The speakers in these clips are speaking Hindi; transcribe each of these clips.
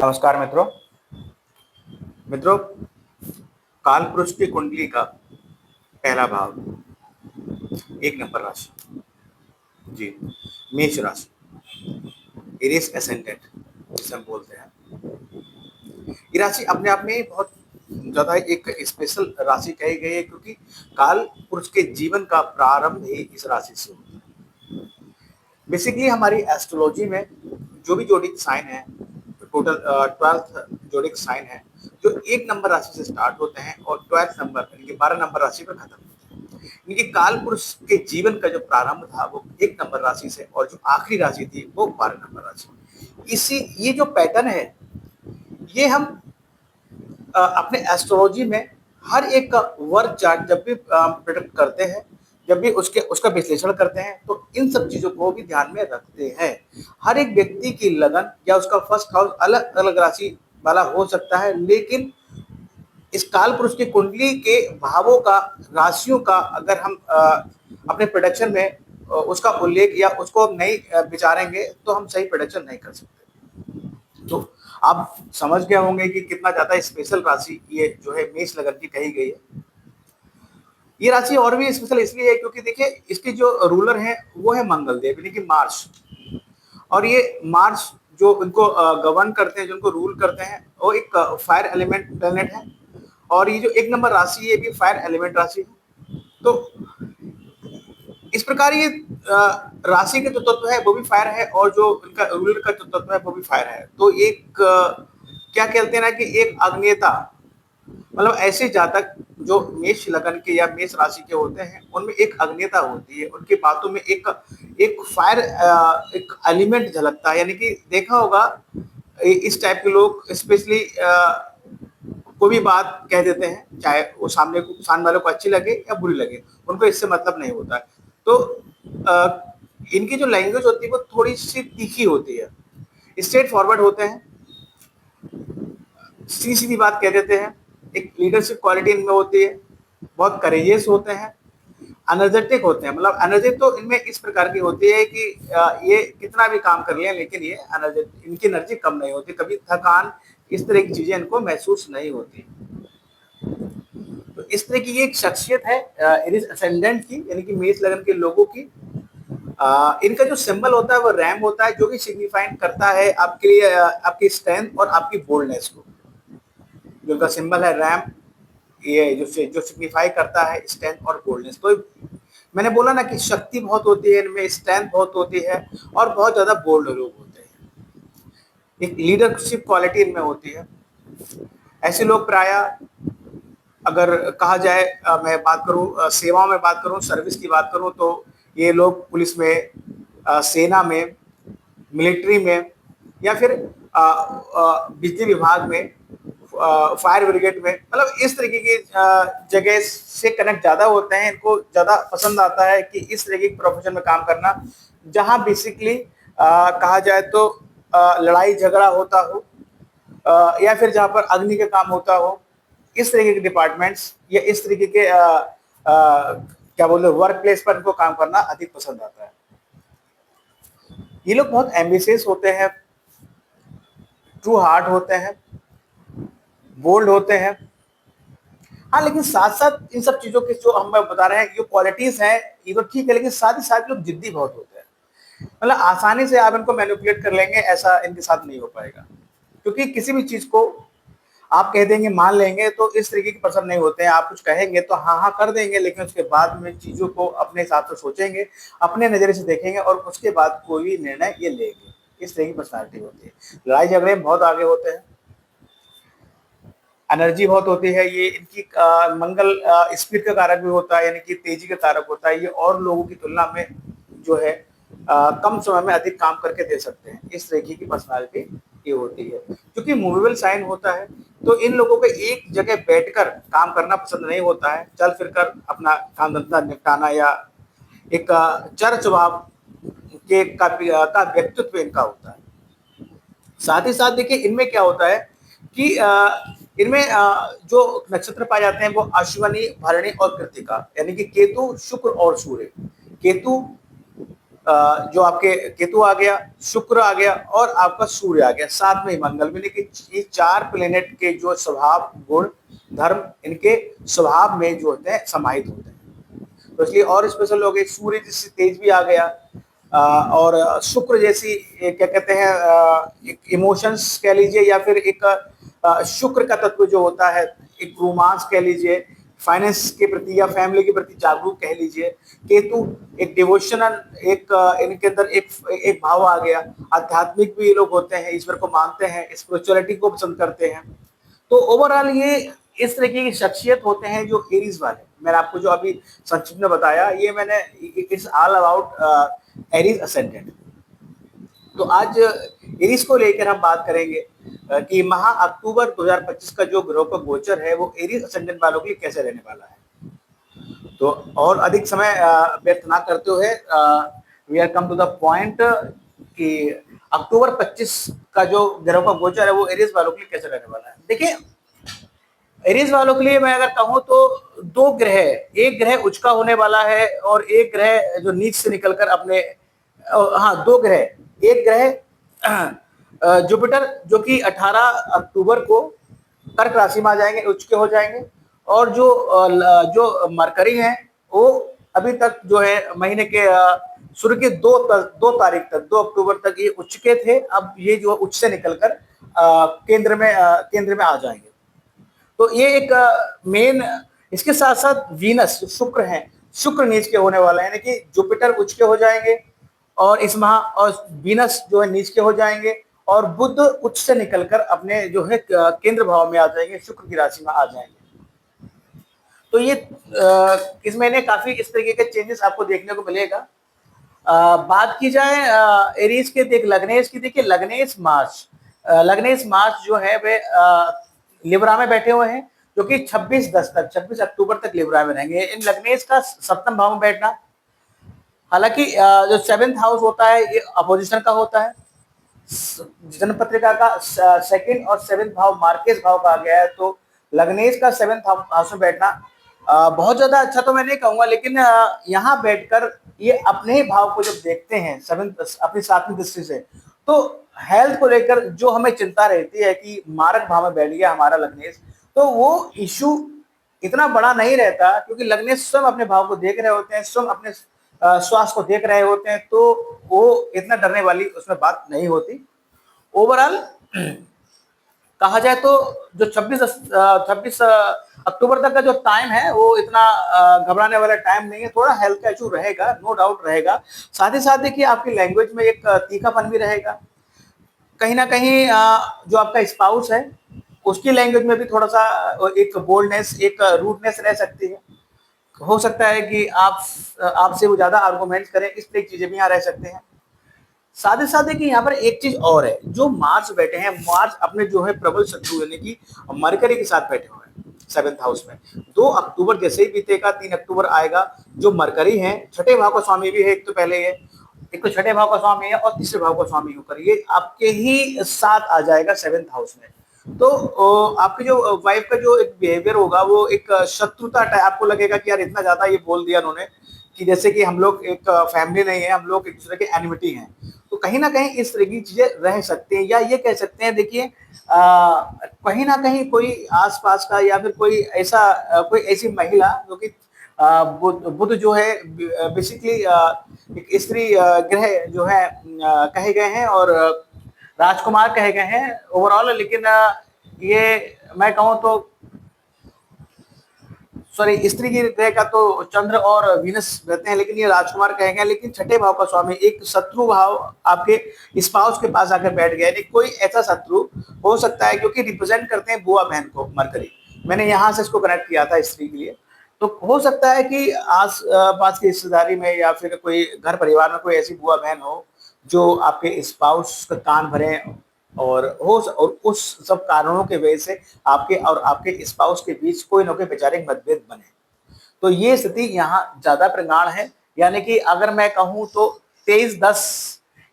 नमस्कार मित्रों। मित्रों, काल पुरुष की कुंडली का पहला भाव, एक नंबर राशि, जी, मेष राशि, एरिस एसेंडेंट जिसे हम बोलते हैं। ये राशि अपने आप में बहुत ज्यादा एक स्पेशल राशि कही गई है, क्योंकि काल पुरुष के जीवन का प्रारंभ ही इस राशि से होता है। बेसिकली हमारी एस्ट्रोलॉजी में जो भी जोडिक साइन है, टोटल 12 जोडिक साइन है, जो एक नंबर राशि से स्टार्ट होते हैं और 12 नंबर यानी कि 12 नंबर राशि पर खत्म होते हैं। यानी कि काल पुरुष के जीवन का जो प्रारंभ था वो एक नंबर राशि से, और जो आखिरी राशि थी वो 12 नंबर राशि। इसी ये जो पैटर्न है, ये हम अपने एस्ट्रोलॉजी में हर एक का वर्क चार्ट जब भी प्रेडिक्ट करते हैं, जब भी उसका विश्लेषण करते हैं, तो इन सब चीजों को भी ध्यान में रखते हैं। हर एक व्यक्ति की लगन या उसका फर्स्ट हाउस अलग अलग राशि वाला हो सकता है, लेकिन इस काल पुरुष की कुंडली के भावों का, राशियों का अगर हम अपने प्रोडक्शन में उसका उल्लेख या उसको नहीं विचारेंगे तो हम सही प्रोडक्शन नहीं कर सकते। तो आप समझ गए होंगे कि कितना ज्यादा स्पेशल राशि ये जो है मेष लगन की कही गई है। ये राशि और भी स्पेशल इसलिए है क्योंकि देखिए, इसके जो रूलर हैं वो है मंगल देव यानी कि मार्स। और ये मार्स जो इनको गवर्न करते हैं, जो इनको रूल करते हैं, वो एक फायर एलिमेंट प्लेनेट है। और ये जो एक नंबर राशि है, ये भी फायर एलिमेंट राशि है। तो इस प्रकार ये राशि के जो तत्व है वो भी फायर है, और जो इनका रूलर का जो तत्व है वो भी फायर है। तो एक क्या कहते हैं ना कि एक अग्नेता, मतलब ऐसे जातक जो मेष लगन के या मेष राशि के होते हैं, उनमें एक अग्नेता होती है, उनकी बातों में एक एक फायर एक एलिमेंट झलकता है। यानी कि देखा होगा इस टाइप के लोग स्पेशली कोई भी बात कह देते हैं, चाहे वो सामने वाले को अच्छी लगे या बुरी लगे, उनको इससे मतलब नहीं होता है। तो इनकी जो लैंग्वेज होती है वो थोड़ी सी तीखी होती है, स्ट्रेट फॉरवर्ड होते हैं, सीधी सीधी बात कह देते हैं। एक लीडरशिप क्वालिटी इनमें होती है, बहुत करेजियस होते हैं, एनर्जेटिक होते हैं। मतलब एनर्जी तो इनमें इस प्रकार की होती है कि ये कितना भी काम कर लें, लेकिन ये एनर्जेटिक, इनकी एनर्जी कम नहीं होती, कभी थकान इस तरह की चीजें इनको महसूस नहीं होती। तो इस तरह की ये एक शख्सियत है एरिस असेंडेंट की, यानी कि मेष लगन के लोगों की। इनका जो सिंबल होता है वो रैम होता है, जो कि सिग्निफाइंग करता है आपके लिए आपकी स्ट्रेंथ और आपकी बोल्डनेस को। जो इनका सिंबल है रैम, ये जो सिग्निफाई करता है स्ट्रेंथ और बोल्डनेस। तो मैंने बोला ना कि शक्ति बहुत होती है इनमें, स्ट्रेंथ बहुत होती है, और बहुत ज्यादा बोल्ड लोग होते हैं। एक लीडरशिप क्वालिटी इनमें होती है। ऐसे लोग प्राय, अगर कहा जाए, मैं बात करूं सेवाओं में बात करूं, सर्विस की बात करूं, तो ये लोग पुलिस में, सेना में, मिलिट्री में, या फिर बिजली विभाग में, फायर ब्रिगेड में, मतलब इस तरीके की जगह से कनेक्ट ज्यादा होते हैं। इनको ज्यादा पसंद आता है कि इस तरीके के प्रोफेशन में काम करना, जहां बेसिकली कहा जाए तो लड़ाई झगड़ा होता हो, या फिर जहां पर अग्नि का काम होता हो, इस तरीके के डिपार्टमेंट्स या इस तरीके के क्या बोलते हैं वर्क प्लेस पर इनको काम करना अधिक पसंद आता है। ये लोग बहुत एम्बिशियस होते हैं, ट्रू हार्ट होते हैं, बोल्ड होते हैं। हाँ, लेकिन साथ साथ इन सब चीजों के जो हम बता रहे हैं, ये क्वालिटीज हैं, ये तो ठीक है, लेकिन साथ ही साथ लोग जिद्दी बहुत होते हैं। मतलब आसानी से आप इनको मैनिपुलेट कर लेंगे, ऐसा इनके साथ नहीं हो पाएगा। क्योंकि किसी भी चीज को आप कह देंगे मान लेंगे, तो इस तरीके के पर्सन नहीं होते हैं। आप कुछ कहेंगे तो हाँ हाँ कर देंगे, लेकिन उसके बाद में चीजों को अपने हिसाब से सोचेंगे, अपने नजरिए से देखेंगे, और उसके बाद कोई भी निर्णय ये लेंगे। इस तरह की पर्सनालिटी होती है। लड़ाई झगड़े में बहुत आगे होते हैं, एनर्जी बहुत होती है। ये इनकी मंगल स्पीड का कारक भी होता है, यानी कि तेजी का कारक होता है। ये और लोगों की तुलना में जो है कम समय में अधिक काम करके दे सकते हैं। इस तरीके की पर्सनालिटी ये होती है। क्योंकि मूवेबल साइन होता है, तो इन लोगों को एक जगह बैठकर काम करना पसंद नहीं होता है। चल फिर कर अपना काम धंधा निपटाना, या एक चर स्वभाव का व्यक्तित्व इनका होता है। साथ ही साथ देखिए, इनमें क्या होता है कि इनमें जो नक्षत्र पाए जाते हैं वो अश्वनी, भरणी और कृतिका, यानी कि केतु, शुक्र और सूर्य। केतु जो आपके केतु आ गया, शुक्र आ गया और आपका सूर्य आ गया, साथ में ही मंगल भी। लेकिन ये 4 प्लेनेट के जो स्वभाव, गुण, धर्म, इनके स्वभाव में जो होते हैं समाहित होते हैं, तो इसलिए और स्पेशल हो गए। सूर्य जैसे तेज भी आ गया, और शुक्र जैसी क्या कहते हैं, एक इमोशंस कह लीजिए, या फिर एक शुक्र का तत्व जो होता है, एक रोमांस कह लीजिए, फाइनेंस के प्रति या फैमिली के प्रति जागरूक कह लीजिए। केतु एक डिवोशनल, एक इनके अंदर एक एक भाव आ गया, आध्यात्मिक भी ये लोग होते हैं, ईश्वर को मानते हैं, स्पिरिचुअलिटी को पसंद करते हैं। तो ओवरऑल ये इस तरीके की शख्सियत होते हैं जो एरीज वाले। मैंने आपको जो अभी संक्षिप्त में बताया, ये मैंने, it's all about Aries ascendant. तो आज एरीज को लेकर हम बात करेंगे कि माह अक्टूबर 2025 का जो ग्रह का गोचर है वो एरीज असेंडेंट वालों के लिए कैसे रहने वाला है। तो और अधिक समय व्यर्थ ना करते हुए we are come to the point कि अक्टूबर 25 का जो ग्रह का गोचर है वो एरीज वालों के लिए कैसे रहने वाला है। देखिए, एरीज वालों के लिए मैं अगर कहूं तो 2 ग्रह, एक ग्रह उच्च का होने वाला है और एक ग्रह जो नीच से निकलकर अपने, हाँ 2 ग्रह, एक ग्रह जुपिटर जो कि 18 अक्टूबर को कर्क राशि में आ जाएंगे, उच्च के हो जाएंगे, और जो मरकरी हैं वो अभी तक जो है महीने के शुरू के 2 तारीख तक, 2 अक्टूबर तक ये उच्च के थे। अब ये जो उच्च से निकलकर केंद्र में आ जाएंगे। तो ये एक मेन, इसके साथ साथ वीनस जो शुक्र है, शुक्र नीच के होने वाला है, यानी कि जुपिटर उच्च के हो जाएंगे और इस माह, और वीनस जो है नीच के हो जाएंगे, और बुध उच्च से निकलकर अपने जो है केंद्र भाव में आ जाएंगे, शुक्र की राशि में आ जाएंगे। तो ये इस महीने काफी इस तरीके के चेंजेस आपको देखने को मिलेगा। बात की जाए एरीज के, लग्नेश की, देखिए लग्नेश मार्च जो है वे लिब्रा में बैठे हुए हैं, जो कि 26 अक्टूबर तक लिब्रा में रहेंगे। इन लग्नेश का सप्तम भाव में बैठना, हालांकि जो 7th हाउस होता है ये अपोजिशन का होता है, जन्म पत्रिका का 2nd और 7th भाव मार्केस भाव का आ गया है। तो लग्नेश का 7th हाउस में बैठना बहुत ज्यादा अच्छा तो मैं नहीं कहूंगा, लेकिन यहाँ बैठकर ये अपने ही भाव को जब देखते हैं 7th अपनी 7वीं दृष्टि से, तो हेल्थ को लेकर जो हमें चिंता रहती है कि मारक भाव में बैठ गया हमारा लग्नेश, तो वो इशू इतना बड़ा नहीं रहता, क्योंकि लग्नेश स्वयं अपने भाव को देख रहे होते हैं, स्वयं अपने स्वास्थ्य को देख रहे होते हैं, तो वो इतना डरने वाली उसमें बात नहीं होती। ओवरऑल कहा जाए तो जो 26 अक्टूबर तक का जो टाइम है वो इतना घबराने वाला टाइम नहीं है। थोड़ा हेल्थ का इशू रहेगा, नो डाउट रहेगा। साथ ही साथ देखिए, आपकी लैंग्वेज में एक तीखापन भी रहेगा, कहीं ना कहीं जो आपका स्पाउस है उसकी लैंग्वेज में भी थोड़ा सा एक बोल्डनेस, एक रूडनेस रह सकती है। हो सकता है कि आपसे वो ज्यादा आर्गूमेंट करें, इस तरह की चीजें भी यहाँ रह सकते हैं। साथ ही साथ देखिए, यहाँ पर एक चीज और है, जो मार्स बैठे हैं, मार्स अपने जो है प्रबल शत्रु यानी कि मरकरी के साथ बैठे हुए हैं 7th हाउस में। 2 अक्टूबर जैसे ही बीतेगा, 3 अक्टूबर आएगा, जो मरकरी है, छठे भाव का स्वामी भी है, एक तो पहले ये, एक तो छठे भाव का स्वामी है और तीसरे भाव का स्वामी होकर ये आपके ही साथ आ जाएगा 7th हाउस में। तो आपके जो वाइफ का जो एक बिहेवियर होगा वो एक शत्रुता टाइप, आपको लगेगा कि यार इतना ज्यादा ये बोल दिया उन्होंने, कि जैसे कि हम लोग एक फैमिली नहीं है, हम लोग एक दूसरे के एनिमिटी हैं। तो कहीं ना कहीं इस तरह की चीजें रह सकती हैं, या ये कह सकते हैं, देखिए कहीं ना कहीं कोई आसपास का या फिर कोई ऐसा कोई ऐसी महिला जो कि बुध जो है बेसिकली एक स्त्री ग्रह जो है कहे गए हैं, और राजकुमार कहे गए हैं ओवरऑल। लेकिन ये मैं कहूँ तो, सॉरी, स्त्री की ग्रह का तो चंद्र और वीनस रहते हैं, लेकिन ये राजकुमार कहेंगे। लेकिन छठे भाव का स्वामी एक शत्रु भाव आपके स्पाउस के पास आकर बैठ गया, कोई ऐसा शत्रु हो सकता है, क्योंकि रिप्रेजेंट करते हैं बुआ बहन को मरकरी, मैंने यहाँ से इसको कनेक्ट किया था स्त्री के लिए। तो हो सकता है कि आस पास की रिश्तेदारी में या फिर कोई घर परिवार में कोई ऐसी बुआ बहन हो जो आपके स्पाउस का कान भरे, और उस सब कारणों के वजह से आपके और आपके स्पाउस के बीच कोई ना कोई वैचारिक मतभेद बने। तो ये स्थिति यहाँ ज्यादा प्रगाढ़ है, यानी कि अगर मैं कहूँ तो 23-10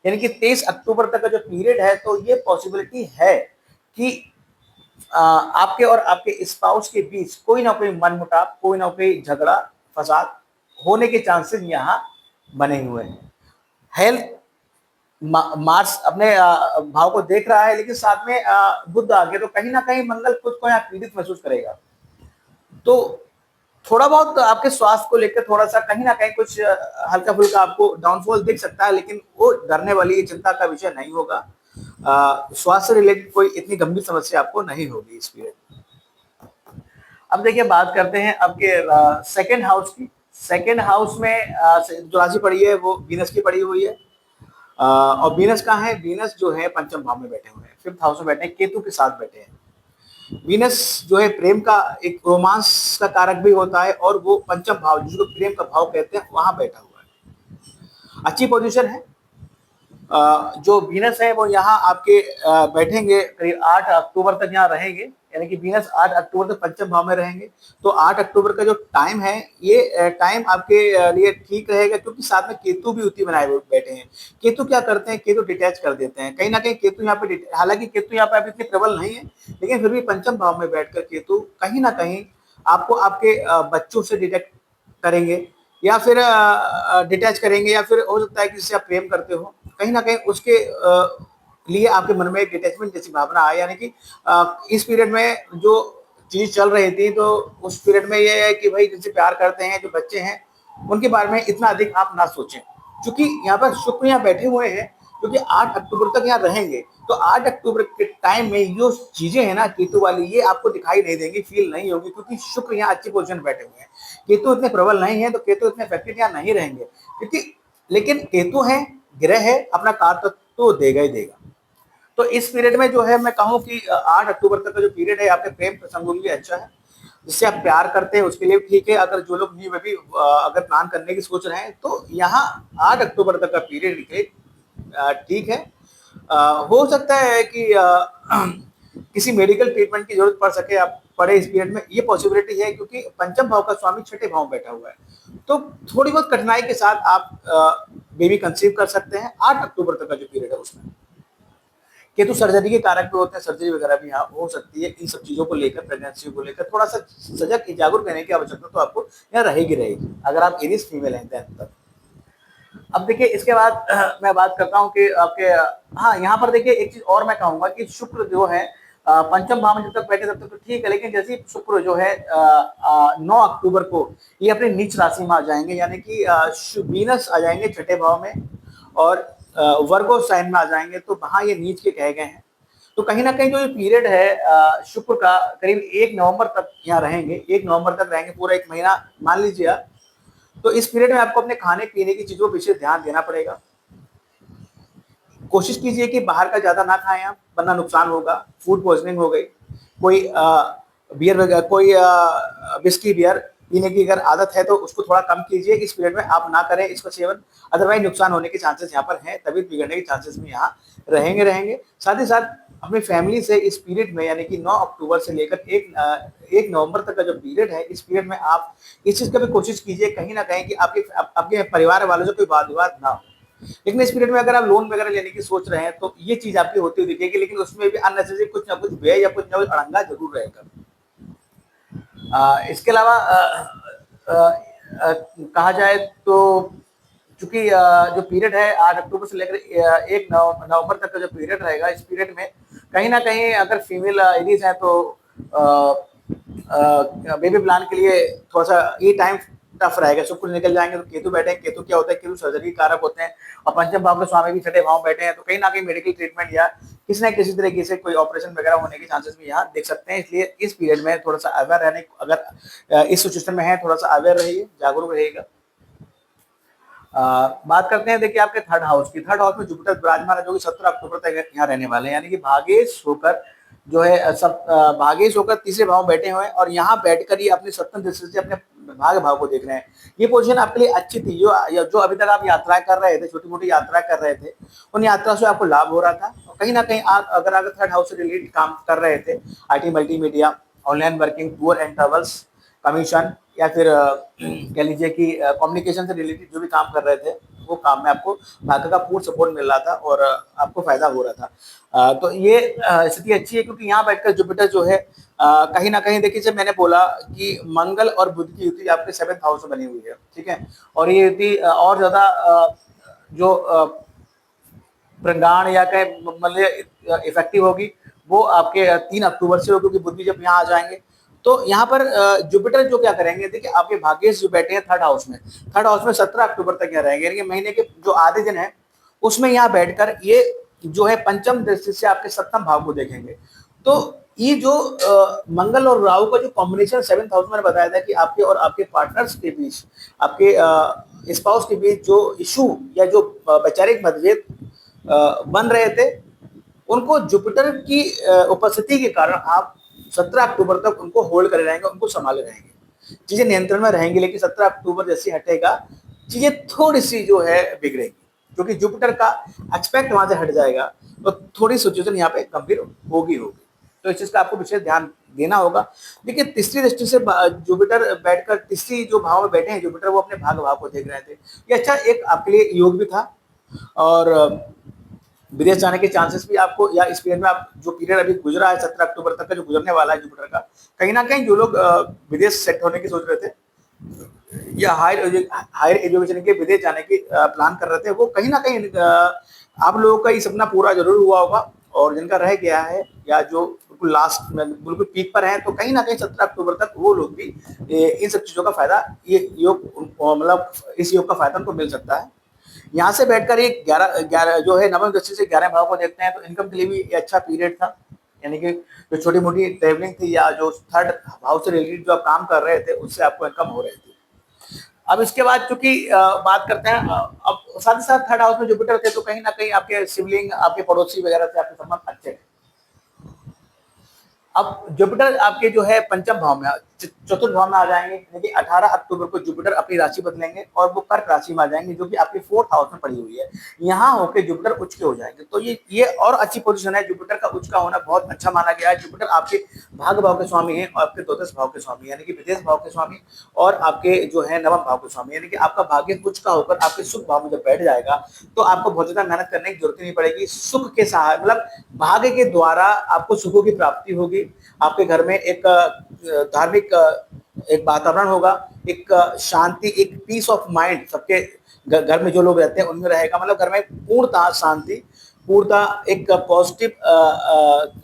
यानी कि 23 अक्टूबर तक का जो पीरियड है, तो ये पॉसिबिलिटी है कि आपके और आपके स्पाउस के बीच कोई ना कोई मनमुटाव, कोई ना कोई झगड़ा फसाद होने के चांसेस यहाँ बने हुए हैं। हेल्थ, मार्स अपने भाव को देख रहा है, लेकिन साथ में बुध आ गया, तो कहीं ना कहीं मंगल खुद को यहाँ पीड़ित महसूस करेगा। तो थोड़ा बहुत आपके स्वास्थ्य को लेकर थोड़ा सा कहीं ना कहीं कुछ हल्का फुल्का आपको डाउनफॉल दिख सकता है, लेकिन वो डरने वाली ये चिंता का विषय नहीं होगा। स्वास्थ्य से रिलेटेड कोई इतनी गंभीर समस्या आपको नहीं होगी इस पीरियड में। अब देखिए बात करते हैं आपके सेकेंड हाउस की। सेकेंड हाउस में जो राशि पड़ी है वो वीनस की पड़ी हुई है। और वीनस कहाँ है? वीनस जो है पंचम भाव में बैठे हुए हैं, फिफ्थ हाउस में बैठे हैं, केतु के साथ बैठे हैं। वीनस जो है प्रेम का एक रोमांस का कारक भी होता है, और वो पंचम भाव जिसको प्रेम का भाव कहते हैं वहां बैठा हुआ है। अच्छी पोजीशन है। जो वीनस है वो यहाँ आपके बैठेंगे करीब 8 अक्टूबर तक यहाँ रहेंगे, यानी कि वीनस 8 अक्टूबर तक पंचम भाव में रहेंगे। तो 8 अक्टूबर का जो टाइम है, ये टाइम आपके लिए ठीक रहेगा, क्योंकि साथ में केतु भी युति बनाए हुए बैठे हैं। केतु क्या करते हैं? केतु डिटैच कर देते हैं कहीं ना कहीं। केतु यहाँ पे, हालांकि केतु यहाँ पे अभी इतने प्रबल नहीं है, लेकिन फिर भी पंचम भाव में बैठकर केतु कहीं ना कहीं आपको आपके बच्चों से डिटेक्ट करेंगे, या फिर डिटैच करेंगे, या फिर हो सकता है कि जिससे आप प्रेम करते हो कहीं ना कहीं उसके लिए आपके मन में एक डिटैचमेंट जैसी भावना आए। यानी कि इस पीरियड में जो चीज चल रही थी, तो उस पीरियड में ये है कि भाई जिनसे प्यार करते हैं, जो बच्चे हैं, उनके बारे में इतना अधिक आप ना सोचें, क्योंकि यहाँ पर शुक्र यहाँ बैठे हुए हैं, क्योंकि 8 अक्टूबर तक यहाँ रहेंगे। तो 8 अक्टूबर के टाइम में जो चीजें हैं ना केतु वाली, ये आपको दिखाई नहीं देंगी, फील नहीं होगी, क्योंकि शुक्र यहाँ अच्छी पोजीशन में बैठे हुए हैं। केतु इतने प्रबल नहीं है, तो केतु इतने इफेक्टिव यहाँ नहीं रहेंगे, क्योंकि लेकिन केतु है, ग्रह है, अपना कार्य तो देगा ही देगा। तो इस पीरियड में जो है मैं कहूँ कि 8 अक्टूबर तक का जो पीरियड है आपके प्रेम प्रसंगों के लिए अच्छा है, जिससे आप प्यार करते हैं उसके लिए ठीक है। अगर जो लोग न्यू बेबी अगर प्लान करने की सोच रहे हैं, तो यहाँ 8 अक्टूबर तक का पीरियड निकले ठीक है। हो सकता है कि किसी मेडिकल ट्रीटमेंट की जरूरत पड़ सके, आप पड़े इस पीरियड में, ये पॉसिबिलिटी है, क्योंकि पंचम भाव का स्वामी छठे भाव में बैठा हुआ है। तो थोड़ी बहुत कठिनाई के साथ आप बेबी कंसीव कर सकते हैं 8 अक्टूबर तक का जो पीरियड है उसमें। केतु सर्जरी के कारक भी होते हैं, सर्जरी वगैरह भी यहाँ हो सकती है। इन सब चीजों को लेकर, प्रेगनेंसी को लेकर थोड़ा सा सजग जागरूक रहने की आवश्यकता तो आपको यहाँ रहेगी अगर आप एरिस फीमेल हैं तब। अब देखिए इसके बाद मैं बात करता हूँ कि आपके हाँ यहाँ पर देखिए एक चीज और मैं कहूंगा कि शुक्र जो है पंचम भाव में जब तक बैठे तब तक तो ठीक है, लेकिन जैसे ही शुक्र जो है 9 अक्टूबर को ये अपने नीच राशि में आ जाएंगे, यानी कि वीनस आ जाएंगे छठे भाव में, और वर्गो साइन में आ जाएंगे, तो वहां ये नीच के कहे गए हैं। तो कहीं ना कहीं जो ये पीरियड है शुक्र का, करीब 1 नवंबर तक यहाँ रहेंगे, 1 नवंबर तक रहेंगे, पूरा 1 महीना मान लीजिए आप। तो इस पीरियड में आपको अपने खाने पीने की चीजों पर विशेष ध्यान देना पड़ेगा। कोशिश कीजिए कि बाहर का ज्यादा ना खाएं आप, वरना नुकसान होगा, फूड पॉइजनिंग हो गई। कोई बियर वगैरह, कोई विस्की बियर पीने की अगर आदत है तो उसको थोड़ा कम कीजिए, इस पीरियड में आप ना करें इसका सेवन, अदरवाइज नुकसान होने के चांसेस यहाँ पर हैं, तबीयत बिगड़ने के चांसेस भी यहाँ रहेंगे। साथ ही साथ अपनी फैमिली से इस पीरियड में, यानी कि 9 अक्टूबर से लेकर 1 नवंबर तक का जो पीरियड है, इस पीरियड में आप इस चीज का भी कोशिश कीजिए कहीं ना कहीं कि आपके परिवार वालों से कोई वाद विवाद ना हो। लेकिन इस पीरियड में अगर आप लोन वगैरह लेने की सोच रहे हैं, तो ये चीज आपकी होती हुई दिखेगी, लेकिन उसमें भी अननेसेसरी कुछ ना कुछ व्यय या कुछ ना कुछ अड़ंगा जरूर रहेगा। इसके अलावा कहा जाए तो चूंकि जो पीरियड है 8 अक्टूबर से लेकर 1 नवंबर तक का जो पीरियड रहेगा, इस पीरियड में कहीं ना कहीं अगर फीमेल एरीज है तो बेबी प्लान के लिए थोड़ा सा ये टाइम टफ रहेगा। शुक्र निकल जाएंगे तो केतु बैठे हैं, केतु क्या होता है, केतु सर्जरी कारक होते हैं, और पंचम भाव के स्वामी भी छठे भाव बैठे हैं, तो कहीं ना कहीं मेडिकल ट्रीटमेंट या किसी न किसी तरीके से कोई ऑपरेशन वगैरह होने के चांसेस भी यहाँ देख सकते हैं। इसलिए इस पीरियड में थोड़ा सा अवेयर रहने, अगर इस सिचुएशन में है थोड़ा सा अवेयर रहिए, जागरूक रहिएगा। बात करते हैं देखिए आपके थर्ड हाउस की। थर्ड हाउस में जुपिटर विराजमान है, जो कि 17 अक्टूबर तक यहाँ रहने वाले हैं, यानी कि भागेश होकर जो है सब भागेश होकर तीसरे भाव में बैठे हुए हैं, और यहाँ बैठकर ये अपनी सप्तम दृष्टि से अपने भाग्य भाव को देख रहे हैं। ये पोजीशन आपके लिए अच्छी थी। जो अभी तक आप यात्रा कर रहे थे, छोटी मोटी यात्रा कर रहे थे, उन यात्रा से आपको लाभ हो रहा था। और कहीं ना कहीं आप अगर थर्ड हाउस से रिलेटेड काम कर रहे थे, IT multimedia, online working, tour and travels, commission, या फिर कह लीजिए कि कम्युनिकेशन से रिलेटेड जो भी काम कर रहे थे, वो काम में आपको भाग्य का पूर्ण सपोर्ट मिल रहा था और आपको फायदा हो रहा था। तो ये स्थिति अच्छी है, क्योंकि यहाँ बैठकर जुपिटर जो है कहीं ना कहीं देखिए, जब मैंने बोला कि मंगल और बुध की युति आपके 7th हाउस में बनी हुई है, ठीक है, और ये युति और ज्यादा जो प्रंगाण या कहें मतलब इफेक्टिव होगी वो आपके 3 अक्टूबर से होगी, क्योंकि बुध भी जब यहाँ आ जाएंगे तो यहाँ पर जुपिटर जो क्या करेंगे, देखिए आपके भाग्येश जो बैठे हैं थर्ड हाउस में 17 अक्टूबर तक यहाँ रहेंगे, यानी महीने के जो आधे दिन है उसमें यहाँ बैठकर ये जो है पंचम दृष्टि से आपके सप्तम भाव को देखेंगे। तो ये जो मंगल और राहु का जो कॉम्बिनेशन 7th हाउस में बताया था कि आपके और आपके पार्टनर्स के बीच, आपके स्पाउस के बीच जो इशू या जो वैचारिक मतभेद बन रहे थे, उनको जुपिटर की उपस्थिति के कारण आप 17 अक्टूबर तक उनको होल्ड करे रहेंगे, उनको संभाले रहेंगे, चीजें नियंत्रण में रहेंगी। लेकिन 17 अक्टूबर जैसे हटेगा चीजें थोड़ी सी जो है बिगड़ेगी, क्योंकि जुपिटर का एक्सपेक्ट वहां से हट जाएगा तो थोड़ी सिचुएशन यहाँ पे गंभीर होगी। तो इस चीज का आपको विशेष ध्यान देना होगा। देखिए तीसरी दृष्टि से जुपिटर बैठकर तीसरी जो भाव में बैठे हैं जुपिटर, वो अपने भाव को देख रहे थे। ये अच्छा एक आपके लिए योग भी था, और विदेश जाने के चांसेस भी आपको, या इस पीरियड में आप जो पीरियड अभी गुजरा है 17 अक्टूबर तक का जो गुजरने वाला है जुपिटर का, कहीं ना कहीं जो लोग विदेश सेट होने की सोच रहे थे या हायर एजुकेशन के विदेश जाने की प्लान कर रहे थे, वो कहीं ना कहीं आप लोगों का ये सपना पूरा जरूर हुआ होगा। और जिनका रह गया है या जो बिल्कुल लास्ट में बिल्कुल पीक पर है, तो कहीं ना कहीं 17 अक्टूबर तक वो लोग भी इन सब चीजों का फायदा, ये योग मतलब इस योग का फायदा उनको मिल सकता है। यहाँ से बैठकर एक 11 जो है नवम दृष्टि से 11 भाव को देखते हैं, तो इनकम के लिए भी ये अच्छा पीरियड था। यानी कि जो छोटी मोटी ट्रेवलिंग थी या जो थर्ड भाव से रिलेटेड जो आप काम कर रहे थे उससे आपको इनकम हो रही थी। अब इसके बाद चूंकि बात करते हैं, अब साथ ही साथ थर्ड हाउस में जुपिटर थे, तो कहीं ना कहीं आपके सिबलिंग, आपके पड़ोसी वगैरह से आपके संबंध अच्छे हैं। अब जुपिटर आपके जो है पंचम भाव में, चतुर्थ भाव में आ जाएंगे, यानी 18 अक्टूबर को जुपिटर अपनी राशि बदलेंगे और वो कर्क राशि में आ जाएंगे, जो कि आपके 4th हाउस में पड़ी हुई है। यहाँ होकर जुपिटर उच्च के हो जाएंगे, तो ये और अच्छी पोजीशन है। जुपिटर का उच्च का होना बहुत अच्छा माना गया है। जुपिटर आपके भाग्य भाव के स्वामी है और आपके द्वादश भाव के स्वामी, यानी कि विदेश भाव के स्वामी, और आपके जो है नवम भाव के स्वामी, यानी कि आपका भाग्य उच्च का होकर आपके सुख भाव में जब बैठ जाएगा तो आपको बहुत ज्यादा मेहनत करने की जरूरत नहीं पड़ेगी। सुख के सहारे, मतलब भाग्य के द्वारा आपको सुखों की प्राप्ति होगी। आपके घर में एक धार्मिक एक वातावरण होगा, एक शांति, एक पीस ऑफ माइंड सबके घर में जो लोग रहते हैं उनमें रहेगा। मतलब घर में पूर्णतः शांति, पूर्णतः एक पॉजिटिव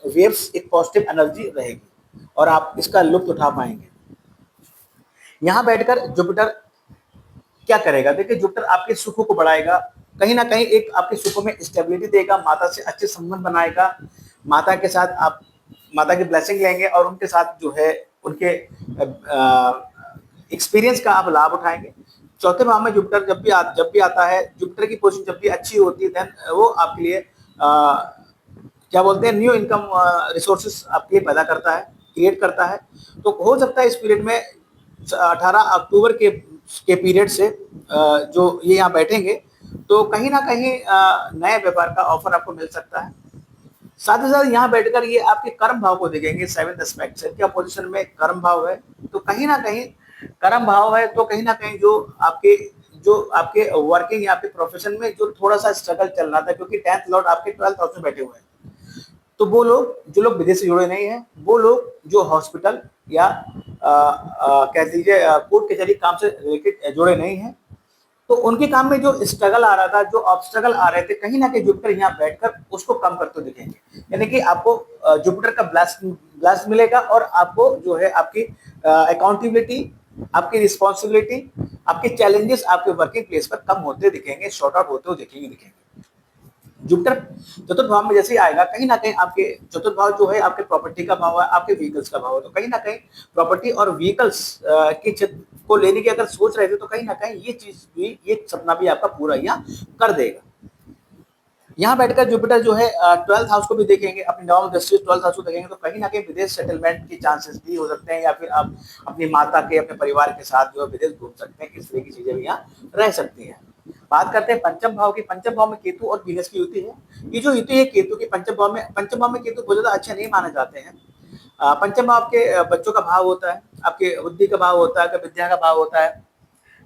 वेव्स, एक पॉजिटिव एनर्जी रहेगी और आप इसका लुत्फ उठा पाएंगे। यहाँ बैठकर जुपिटर क्या करेगा, देखिए जुपिटर आपके सुखों को बढ़ाएगा, कहीं ना कहीं एक आपके सुखों में स्टेबिलिटी देगा, माता से अच्छे संबंध बनाएगा, माता के साथ आप माता की ब्लेसिंग लेंगे और उनके साथ जो है उनके एक्सपीरियंस का आप लाभ उठाएंगे। चौथे भाव में जुपिटर जब भी आता है, जुपिटर की पोजीशन जब भी अच्छी होती है, देन वो आपके लिए क्या बोलते हैं, न्यू इनकम रिसोर्सेस आपके लिए पैदा करता है, क्रिएट करता है। तो हो सकता है इस पीरियड में 18 अक्टूबर के पीरियड से जो ये यहाँ बैठेंगे तो कहीं ना कहीं नए व्यापार का ऑफर आपको मिल सकता है। साथ ही साथ यहाँ बैठकर ये आपके कर्म भाव को देखेंगे। 7th एस्पेक्ट से क्या पोजीशन में कर्म भाव है, तो कहीं ना कहीं कर्म भाव है, तो कहीं ना कहीं जो आपके वर्किंग या आपके प्रोफेशन में जो थोड़ा सा स्ट्रगल चल रहा था, क्योंकि 10th लॉर्ड आपके 12th हाउस में बैठे हुए हैं, तो वो लोग जो लोग विदेश से जुड़े नहीं है, वो लोग जो हॉस्पिटल या कह दीजिए कोर्ट कचहरी काम से रिलेटेड जुड़े नहीं है, तो उनके काम में जो स्ट्रगल आ रहा था, जो ऑब्स्ट्रगल आ रहे थे, कहीं ना कहीं जुपिटर यहाँ बैठकर उसको कम करते दिखेंगे। यानी कि आपको जुपिटर का ब्लास्ट मिलेगा और आपको जो है आपकी अकाउंटेबिलिटी, आपकी रिस्पॉन्सिबिलिटी, आपके चैलेंजेस आपके वर्किंग प्लेस पर कम होते दिखेंगे, शॉर्ट आउट होते हुए दिखेंगे। जुपिटर चतुर्थ भाव में जैसे ही आएगा, कहीं ना कहीं आपके चतुर्थ भाव जो है आपके प्रॉपर्टी का भाव है, आपके व्हीकल्स का भाव है, तो कहीं ना कहीं प्रॉपर्टी और व्हीकल्स की को लेने की अगर सोच रहे थे, तो कहीं ना कहीं ये चीज भी, ये सपना भी आपका पूरा यहाँ कर देगा। यहाँ बैठकर जुपिटर जो है 12th हाउस को भी देखेंगे, अपनी नवम दृष्टि 12th हाउस को देखेंगे, तो कहीं ना कहीं विदेश सेटलमेंट के चांसेस भी हो सकते हैं, या फिर आप अपनी माता के, अपने परिवार के साथ जो है विदेश घूम सकते हैं। इस तरह की चीजें भी यहाँ रह सकती हैं। बात करते हैं पंचम भाव की। पंचम भाव में केतु और वीनस की युति है। ये जो युति है केतु की पंचम भाव में केतु बहुत ज्यादा अच्छे नहीं माने जाते हैं। पंचम भाव आपके बच्चों का भाव होता है, आपके बुद्धि का भाव होता है, विद्या का भाव होता है,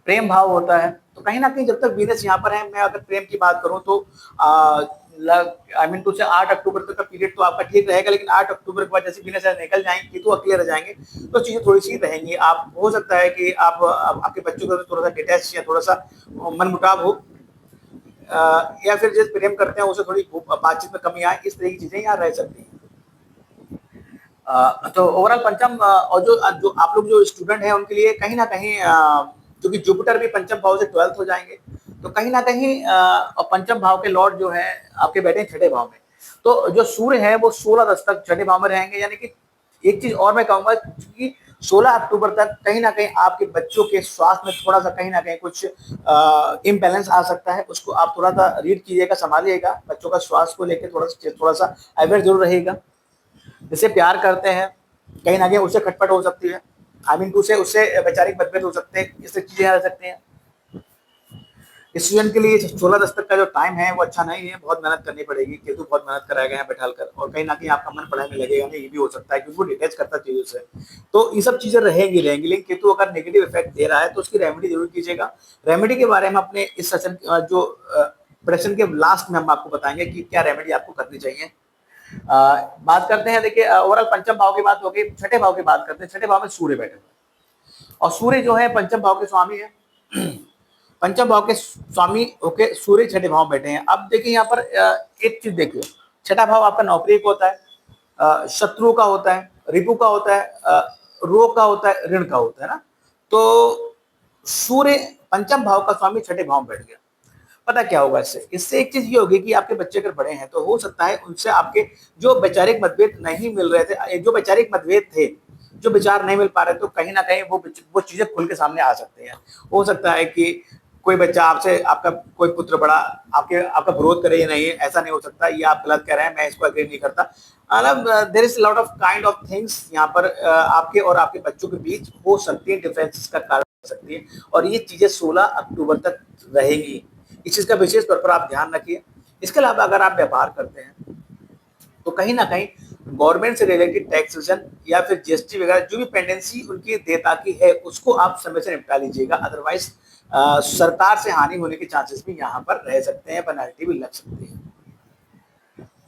प्रेम भाव होता है। तो कहीं ना कहीं जब तक वीनस यहाँ पर है, मैं अगर प्रेम की बात करूं तो आई मीन टू से 8 अक्टूबर तक का पीरियड तो आपका ठीक रहेगा, लेकिन 8 अक्टूबर के बाद जैसे वीनस निकल जाएंगे तो अकेले रह जाएंगे, तो चीजें थोड़ी सी रहेंगी। आप हो सकता है कि आप आपके बच्चों का थोड़ा सा डिटैच या थोड़ा सा मनमुटाव हो, या फिर जिस प्रेम करते हैं उसे थोड़ी बातचीत में कमी आए, इस तरह की चीजें यहाँ रह सकती हैं। तो ओवरऑल पंचम और जो जो आप लोग जो स्टूडेंट हैं उनके लिए कहीं ना कहीं क्योंकि जुपिटर भी पंचम भाव से 12th हो जाएंगे, तो कहीं ना कहीं और पंचम भाव के लॉर्ड जो है आपके बैठे हैं छठे भाव में, तो जो सूर्य है वो 16 तक छठे भाव में रहेंगे। यानी कि एक चीज और मैं कहूंगा कि 16 अक्टूबर तक कहीं ना कहीं आपके बच्चों के स्वास्थ्य में थोड़ा सा कहीं ना कहीं कुछ इम्बैलेंस आ सकता है, उसको आप थोड़ा सा रीड कीजिएगा, संभालिएगा, बच्चों का स्वास्थ्य को लेकर थोड़ा सा अवेयर जरूर रहेगा। जिससे प्यार करते हैं कहीं ना कहीं उससे खटपट हो सकती है, आई मीन उससे उससे वैचारिक मतभेद हो सकते हैं, इस चीजें आ सकती हैं। स्टूडेंट के लिए 16 तक का जो टाइम है वो अच्छा नहीं है, बहुत मेहनत करनी पड़ेगी, केतु बहुत मेहनत कराएगा यहाँ बैठाल कर, और कहीं ना कहीं आपका मन पढ़ाई में लगेगा नहीं, ये भी हो सकता है क्योंकि वो डिटेच करता है चीजों से। तो ये सब चीजें रहेंगी रहेंगी, लेकिन केतु अगर नेगेटिव इफेक्ट दे रहा है तो उसकी रेमेडी जरूर कीजिएगा। रेमेडी के बारे में अपने इस सेशन जो प्रेजेंट के लास्ट में हम आपको बताएंगे कि क्या रेमेडी आपको करनी चाहिए। बात करते हैं, देखिए ओवरऑल पंचम भाव की बात हो गई, छठे भाव की बात करते हैं। छठे भाव में सूर्य बैठे हुए और सूर्य जो है पंचम भाव के स्वामी है। पंचम भाव के स्वामी होके सूर्य छठे भाव में बैठे हैं। अब देखिए यहाँ पर एक चीज देखिए, छठा भाव आपका नौकरी का होता है, शत्रु का होता है, रिपु का होता है, रोग का होता है, ऋण का होता है ना। तो सूर्य पंचम भाव का स्वामी छठे भाव में बैठ गया, पता क्या होगा इससे, इससे एक चीज ये होगी कि आपके बच्चे अगर बड़े हैं तो हो सकता है उनसे आपके जो वैचारिक मतभेद नहीं मिल रहे थे, जो वैचारिक मतभेद थे, जो विचार नहीं मिल पा रहे, तो कहीं ना कहीं वो चीजें खुल के सामने आ सकते हैं। हो सकता है कि कोई बच्चा आपसे, आपका कोई पुत्र बड़ा आपका विरोध करे या नहीं, ऐसा नहीं हो सकता, ये आप गलत कह रहे हैं, मैं इसको एग्री नहीं करता। मतलब there is lot of kind of things यहाँ पर आपके और आपके बच्चों के बीच हो सकती है, डिफरेंसेस का कारण हो सकती है, और ये चीजें 16 अक्टूबर तक रहेंगी। इस चीज का विशेष तौर पर आप ध्यान रखिए। इसके अलावा अगर आप व्यापार करते हैं तो कहीं ना कहीं गवर्नमेंट से रिलेटेड टैक्सेशन या फिर जीएसटी वगैरह जो भी पेंडेंसी उनकी देयता की है उसको आप समय से निपटा लीजिएगा, अदरवाइज सरकार से हानि होने के चांसेस भी यहाँ पर रह सकते हैं, पेनल्टी भी लग सकती है।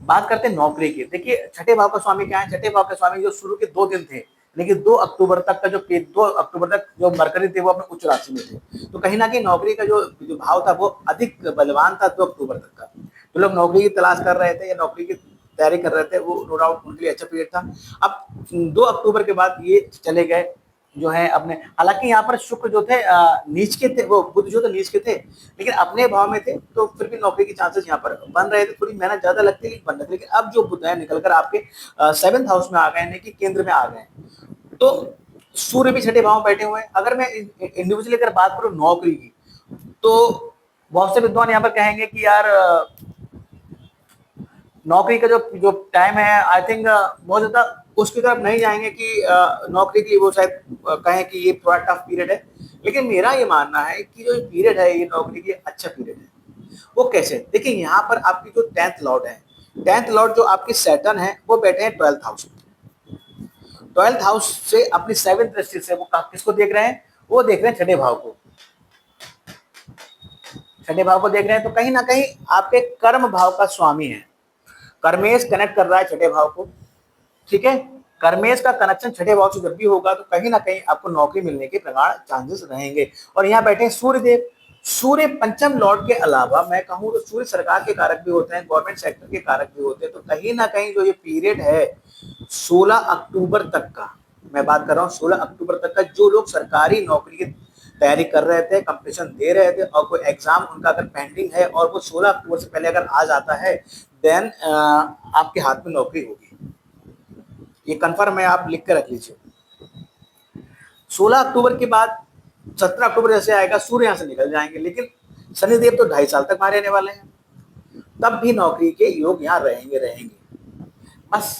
बात करते हैं नौकरी की। देखिए छठे भाव का स्वामी क्या है, छठे भाव के स्वामी जो शुरू के 2 दिन थे, लेकिन 2 अक्टूबर तक का जो 2 अक्टूबर तक जो मरकरी थे वो अपने उच्च राशि में थे, तो कहीं ना कहीं नौकरी का जो भाव था वो अधिक बलवान था 2 अक्टूबर तक का। तो लोग नौकरी की तलाश कर रहे थे या नौकरी की तैयारी कर रहे थे, वो नो डाउट उनके लिए अच्छा पीरियड था। अब 2 अक्टूबर के बाद ये चले गए जो है अपने, हालांकि यहाँ पर शुक्र जो थे नीच के थे, वो बुध जो थे नीच के थे, लेकिन अपने भाव में थे, तो फिर भी नौकरी के चांसेस यहाँ पर बन रहे थे, थोड़ी मेहनत ज्यादा लगती है बन रहे थे। लेकिन अब जो बुध है निकलकर आपके 7th हाउस में आ गए, यानी कि केंद्र में आ गए, तो सूर्य भी छठे भाव में बैठे हुए हैं। अगर मैं इंडिविजुअली अगर बात करूं नौकरी की, तो बहुत से विद्वान यहाँ पर कहेंगे कि यार नौकरी का जो जो टाइम है, आई थिंक बहुत ज्यादा उसकी तरफ नहीं जाएंगे कि नौकरी की वो शायद कहें कि ये थोड़ा टफ पीरियड है। लेकिन मेरा ये मानना है कि जो पीरियड है ये नौकरी की अच्छा पीरियड है। वो कैसे, देखिए यहाँ पर आपकी जो 10th लॉर्ड है, 10th लॉर्ड जो आपकी सैटर्न है वो बैठे हैं 12th हाउस में। 12th हाउस से अपनी 7th दृष्टि से वो किसको देख रहे हैं, वो देख रहे हैं छठे भाव को, छठे भाव को देख रहे हैं। तो कहीं ना कहीं आपके कर्म भाव का स्वामी है, कर्मेश कनेक्ट कर रहा है छठे भाव को, ठीक है। कर्मेश का कनेक्शन छठे भाव से जब भी होगा तो कहीं ना कहीं आपको नौकरी मिलने के प्रगाढ़ चांसेस रहेंगे। और यहाँ बैठे सूर्य देव, सूर्य पंचम लॉर्ड के अलावा मैं कहूँ तो सूर्य सरकार के कारक भी होते हैं, गवर्नमेंट सेक्टर के कारक भी होते हैं। तो कहीं ना कहीं जो ये पीरियड है 16 अक्टूबर तक का, मैं बात कर रहा हूँ 16 अक्टूबर तक का, जो लोग सरकारी नौकरी की तैयारी कर रहे थे, कंपटीशन दे रहे थे, और कोई एग्जाम उनका अगर पेंडिंग है और वो 16 अक्टूबर से पहले अगर आ जाता है, देन आपके हाथ में नौकरी होगी, ये कंफर्म है, आप लिख कर रख लीजिए। 16 अक्टूबर के बाद 17 अक्टूबर जैसे आएगा सूर्य यहाँ से निकल जाएंगे, लेकिन शनिदेव तो 2.5 साल तक मारे रहने वाले हैं, तब भी नौकरी के योग यहाँ रहेंगे रहेंगे। बस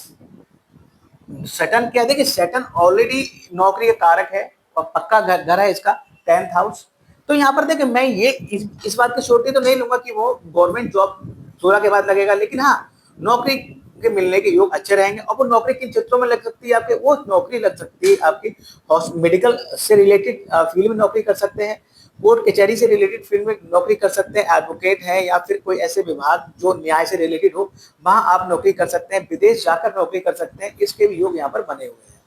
सैटर्न क्या, देखिए सैटर्न ऑलरेडी नौकरी का कारक है और पक्का घर है इसका 10th हाउस। तो यहाँ पर देखिए मैं ये इस बात की श्योरिटी तो नहीं लूंगा कि वो गवर्नमेंट जॉब 16 के बाद लगेगा, लेकिन हाँ नौकरी के मिलने के योग अच्छे रहेंगे। और वो नौकरी किन क्षेत्रों में लग सकती है आपके, वो नौकरी लग सकती है आपकी मेडिकल से रिलेटेड फील्ड में नौकरी कर सकते हैं, कोर्ट कचहरी से रिलेटेड फील्ड में नौकरी कर सकते हैं, एडवोकेट है या फिर कोई ऐसे विभाग जो न्याय से रिलेटेड हो, वहां आप नौकरी कर सकते हैं, विदेश जाकर नौकरी कर सकते हैं, इसके भी योग यहाँ पर बने हुए हैं।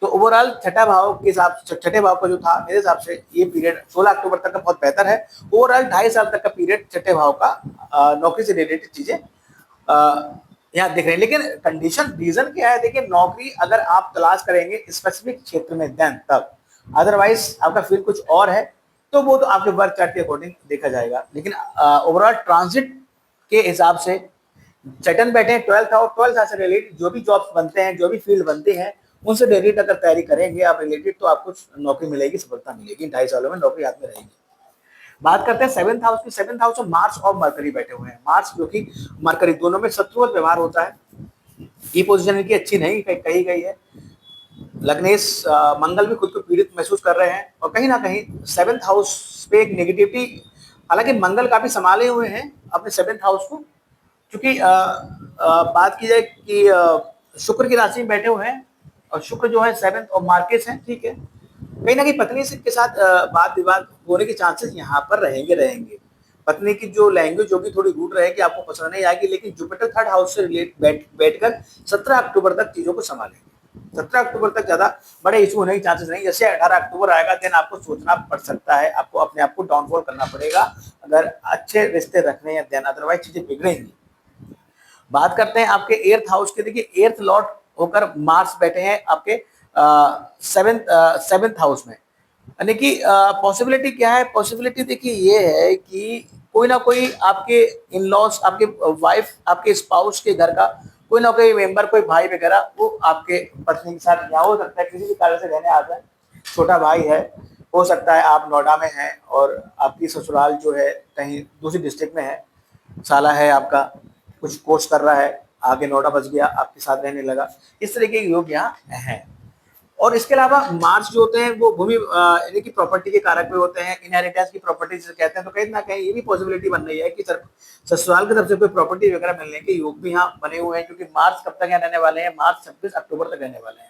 तो ओवरऑल छठा भाव के हिसाब से, छठे भाव का जो था मेरे हिसाब से ये पीरियड 16 अक्टूबर तक का बहुत बेहतर है। ओवरऑल 2.5 साल तक का पीरियड छठे भाव का नौकरी से रिलेटेड चीजें यहाँ दिख रही है। लेकिन कंडीशन रीजन क्या है, देखिए नौकरी अगर आप तलाश करेंगे स्पेसिफिक क्षेत्र में देन तब, अदरवाइज आपका फील्ड कुछ और है तो वो तो आपके वर्क चार्ट के अकॉर्डिंग देखा जाएगा। लेकिन ओवरऑल ट्रांजिट के हिसाब से सैटर्न बैठे हैं 12th हाउस, 12th हाउस से रिलेटेड जो भी जॉब्स बनते हैं, जो भी फील्ड बनते हैं उनसे रिलेटेड अगर तैयारी करेंगे आप रिलेटेड तो आपको नौकरी मिलेगी, सफलता मिलेगी, 2.5 सालों में नौकरी हाथ में रहेगी। बात करते हैं 7th हाउस की। 7th हाउस में मार्स और मरकरी बैठे हुए हैं। मार्स जो कि मरकरी दोनों में शत्रुवत व्यवहार होता है। ये पोजीशन इनकी अच्छी नहीं कही गई है। लग्नेश मंगल भी खुद को पीड़ित महसूस कर रहे हैं और कहीं ना कहीं 7th हाउस पे एक नेगेटिविटी, हालांकि मंगल काफी संभाले हुए हैं अपने 7th हाउस को, क्योंकि बात की जाए कि शुक्र की राशि में बैठे हुए हैं और शुक्र जो है 7th और मार्केस हैं, ठीक है। कहीं ना कहीं पत्नी से के साथ बात विवाद होने के चांसेस यहाँ पर रहेंगे। पत्नी की जो लैंग्वेज होगी थोड़ी रूड रहेगी, आपको पसंद नहीं आएगी, लेकिन जुपिटर 3rd हाउस से रिलेट बैठकर 17 अक्टूबर तक चीजों को संभालेंगे। 17 अक्टूबर तक ज्यादा बड़े इशू होने के चांसेस नहीं। जैसे 18 अक्टूबर आएगा देन आपको सोचना पड़ सकता है, आपको अपने आप को डाउनफॉल करना पड़ेगा अगर अच्छे रिश्ते रखने हैं, देन अदरवाइज चीजें बिगड़ेंगी। बात करते हैं आपके 8th हाउस के। देखिए 8th लॉर्ड होकर मार्स बैठे हैं आपके 7th हाउस में, यानी कि पॉसिबिलिटी क्या है, पॉसिबिलिटी देखिए ये है कि कोई ना कोई आपके इन लॉज, आपके वाइफ, आपके स्पाउस के घर का कोई ना कोई मेंबर, कोई भाई वगैरह वो आपके पत्नी के साथ या हो सकता है किसी भी कारण से रहने आ जाए। छोटा भाई है, हो सकता है आप नोएडा में हैं और आपकी ससुराल जो है कहीं दूसरी डिस्ट्रिक्ट में है, साला है आपका कुछ कोर्स कर रहा है, आगे नोएडा बच गया, आपके साथ रहने लगा, इस तरह के योग यहाँ हैं। और इसके अलावा मार्स जो होते हैं वो भूमि यानी कि प्रॉपर्टी के कारक में होते हैं, इनहेरिटेंस की प्रॉपर्टी जिसे कहते हैं। तो कहीं ना कहीं ये भी पॉसिबिलिटी बन रही है कि ससुराल की तरफ से कोई प्रॉपर्टी वगैरह मिलने के योग भी यहाँ बने हुए हैं, क्योंकि मार्च कब तक यहाँ रहने वाले हैं, मार्च 26 अक्टूबर तक रहने वाले हैं।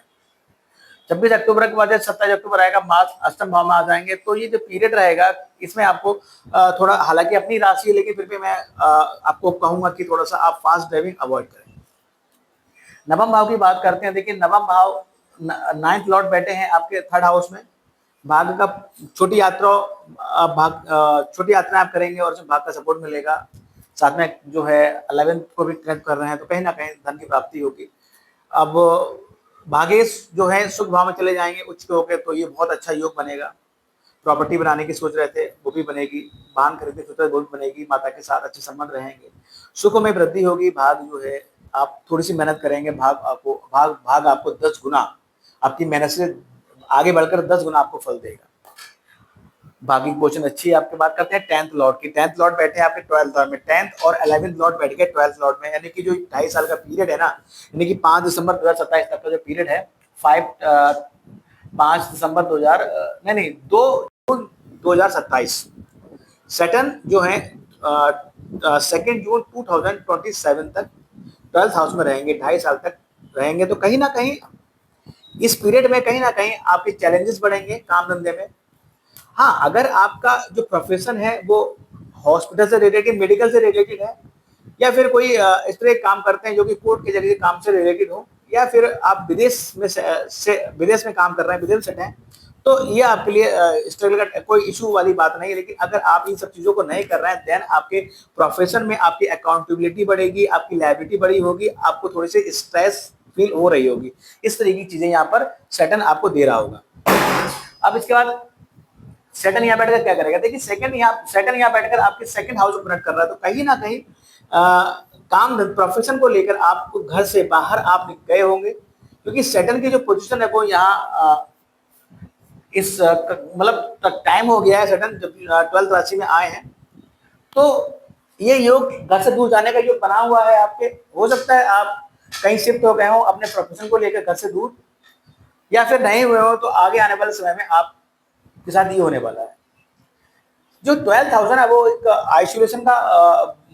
26 अक्टूबर के बाद जब 27 अक्टूबर आएगा मार्च अष्टम भाव में आ जाएंगे। तो ये जो पीरियड रहेगा इसमें आपको थोड़ा, हालांकि अपनी राशि है लेकिन फिर भी मैं आपको कहूंगा कि थोड़ा सा आप फास्ट ड्राइविंग अवॉइड करें। नवम भाव की बात करते हैं। देखिए नवम भाव 9th लॉर्ड बैठे हैं आपके 3rd हाउस में। भाग का छोटी यात्रा, छोटी यात्रा आप करेंगे और उसमें भाग का सपोर्ट मिलेगा। साथ में जो है 11th को भी कनेक्ट कर रहे हैं तो कहीं ना कहीं धन की प्राप्ति होगी। अब भागेश जो है सुख भाव में चले जाएंगे उच्च के होकर, तो ये बहुत अच्छा योग बनेगा। प्रॉपर्टी बनाने की सोच रहे थे वो भी बनेगी, वाहन खरीदने की सोच रहे थे वो भी बनेगी, माता के साथ अच्छे संबंध रहेंगे, सुख में वृद्धि होगी। भाग जो है आप थोड़ी सी मेहनत करेंगे, भाग आपको 10 गुना आपकी मेहनत से आगे बढ़कर 10 गुना आपको फल देगा। भागी पोषण अच्छी है आपकी। बात करते हैं 10th लॉर्ड की। 10th लॉर्ड बैठे हैं आपके 12th लॉर्ड में, 10th और 11th लॉर्ड बैठ गए 12th लॉर्ड में, यानी कि जो 2.5 साल का पीरियड है ना, यानी कि 5 दिसंबर 2027 तक का जो पीरियड है, 5 दिसंबर 2000 नहीं 2 जून 2027, सैटर्न जो है 2 जून 2027 तक 12th हाउस में रहेंगे, 2.5 साल तक रहेंगे। तो कहीं ना कहीं इस पीरियड में कहीं ना कहीं आपके चैलेंजेस बढ़ेंगे काम धंधे में। हाँ, अगर आपका जो प्रोफेशन है वो हॉस्पिटल से रिलेटेड, मेडिकल से रिलेटेड है, या फिर कोई इस तरह काम करते हैं जो कि कोर्ट के जरिए काम से रिलेटेड हो, या फिर आप विदेश में काम कर रहे हैं, विदेश से हैं, तो ये आपके लिए स्ट्रगल का कोई इशू वाली बात नहीं है। लेकिन अगर आप इन सब चीजों को नहीं कर रहे हैं देन आपके प्रोफेशन में आपकी अकाउंटेबिलिटी बढ़ेगी, आपकी लायबिलिटी बड़ी होगी, आपको थोड़ी सी स्ट्रेस फील हो रही होगी। इस तरह की चीजें यहाँ पर सैटर्न आपको दे रहा होगा। अब इसके बाद सैटर्न यहाँ बैठकर क्या करेगा, देखिए सैटर्न यहाँ बैठकर आपके 2nd हाउस को कनेक्ट कर रहा है। तो कहीं ना कहीं काम प्रोफेशन को लेकर आप घर से बाहर आप गए होंगे, क्योंकि सैटर्न की जो पोजीशन है वो यहाँ इस मतलब टाइम हो गया है, सैटर्न जब 12th राशि में आए हैं तो ये योग घर से दूर जाने का योग बना हुआ है आपके। हो सकता है आप कहीं शिफ्ट हो गए हो अपने प्रोफेशन को लेकर घर से दूर, या फिर नहीं हुए हो तो आगे आने वाले समय में आप के साथ ये होने वाला है। जो 12th हाउस है ना वो एक आइसोलेशन का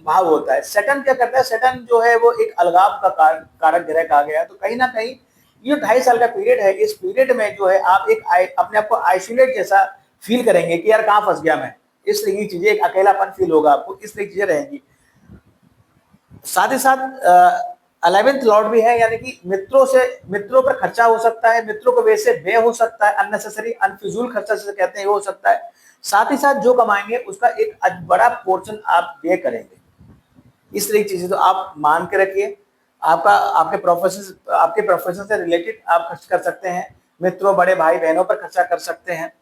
भाव होता है। सैटर्न क्या करता है, सैटर्न जो है वो एक अलगाव का कारक ग्रह कहा गया है। तो कहीं ना कहीं ये 2.5 साल का पीरियड है, इस पीरियड में जो है आप एक अपने आप को आइसोलेट जैसा फील करेंगे कि यार कहाँ फंस गया मैं, इस तरह की चीजें, एक अकेलापन फील होगा आपको, इस तरह की चीजें रहेंगी। साथ ही साथ 11th लॉर्ड भी है, यानी कि मित्रों पर खर्चा हो सकता है, मित्रों को वैसे व्यय हो सकता है, अननेसेसरी अनफिजूल खर्चा जिसे कहते हैं वो हो सकता है। साथ ही साथ जो कमाएंगे उसका एक बड़ा पोर्शन आप व्यय करेंगे। इस तरह की चीजें तो आप मान के रखिए। आपके प्रोफेशन से रिलेटेड आप खर्च कर सकते हैं, मित्रों बड़े भाई बहनों पर खर्चा कर सकते हैं,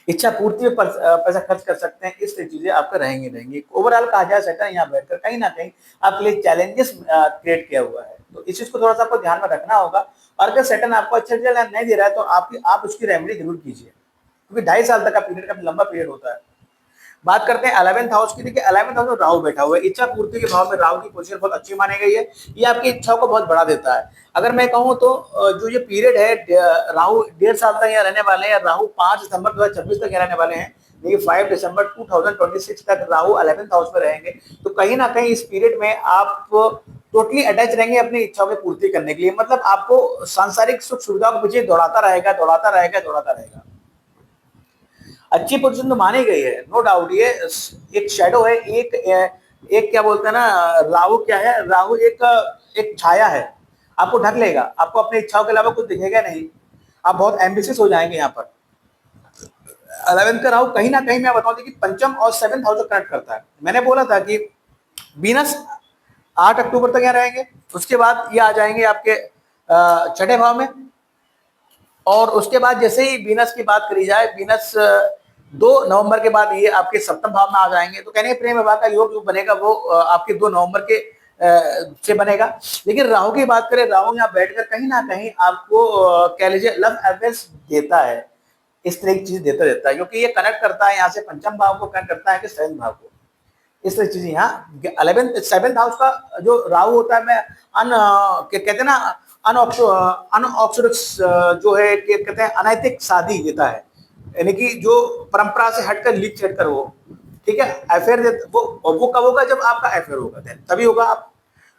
इच्छा पूर्ति पर पैसा खर्च कर सकते हैं। इस तरह चीजें आपका रहेंगी। ओवरऑल कहा जाए सेटल यहाँ बैठकर कहीं ना कहीं आपके लिए चैलेंजेस क्रिएट किया हुआ है, तो इस चीज को थोड़ा सा आपको ध्यान में रखना होगा। और अगर सेटल आपको अच्छा रिजल्ट नहीं दे रहा है तो आप उसकी रेमेडी जरूर कीजिए, क्योंकि 2.5 साल तक का पीरियड काफी लंबा पीरियड होता है। बात करते हैं 11th हाउस की। देखिए 11th हाउस में राहु बैठा हुआ है, इच्छा पूर्ति के भाव में राहु की पोजीशन बहुत अच्छी मानी गई है। ये आपकी इच्छाओं को बहुत बढ़ा देता है। अगर मैं कहूं तो जो ये पीरियड है, राहु 1.5 साल तक यहाँ रहने वाले हैं। राहु 5 दिसंबर 2026 तक रहने वाले हैं। देखिए 5 दिसंबर 2026 तक राहु 11th हाउस में रहेंगे। तो कहीं ना कहीं इस पीरियड में आप टोटली अटैच रहेंगे अपनी इच्छाओं की पूर्ति करने के लिए। मतलब आपको सांसारिक सुख सुविधाओं के पीछे दौड़ाता रहेगा। अच्छी पोजीशन तो मानी गई है, नो डाउट। ये एक शेडो है, एक क्या बोलते हैं ना, राहु क्या है, राहु एक छाया है, आपको ढक लेगा, आपको अपनी इच्छाओं के अलावा कुछ दिखेगा नहीं, आप बहुत एम्बिशियस हो जाएंगे। यहाँ पर 11th का राहु कहीं ना कहीं मैं बताऊं कि पंचम और 7th हाउस कनेक्ट करता है। मैंने बोला था कि वीनस 8 अक्टूबर तक यहाँ रहेंगे, उसके बाद ये आ जाएंगे आपके छठे भाव में। और उसके बाद जैसे ही वीनस की बात करी जाए, वीनस 2 नवंबर के बाद ये आपके सप्तम भाव में आ जाएंगे। तो कहने प्रेम विवाह का योग जो बनेगा वो आपके 2 नवंबर के से बनेगा। लेकिन राहु की बात करें, राहु यहाँ बैठकर कहीं ना कहीं आपको कह लीजिए लव अफेयर्स देता है, इस तरह की चीज देता रहता है, क्योंकि ये कनेक्ट करता है यहाँ से पंचम भाव को, कनेक्ट करता है कि 7th भाव को। इस तरह चीजें यहाँ 7th हाउस का जो राहु होता है, मैं कहते हैं ना अनऑक्सोडक्स जो है, कहते हैं अनैतिक शादी देता है, यानी कि जो परंपरा से हटकर लीक छेड़कर हो, ठीक है, अफेयर वो कब होगा, जब आपका अफेयर होगा तभी होगा। आप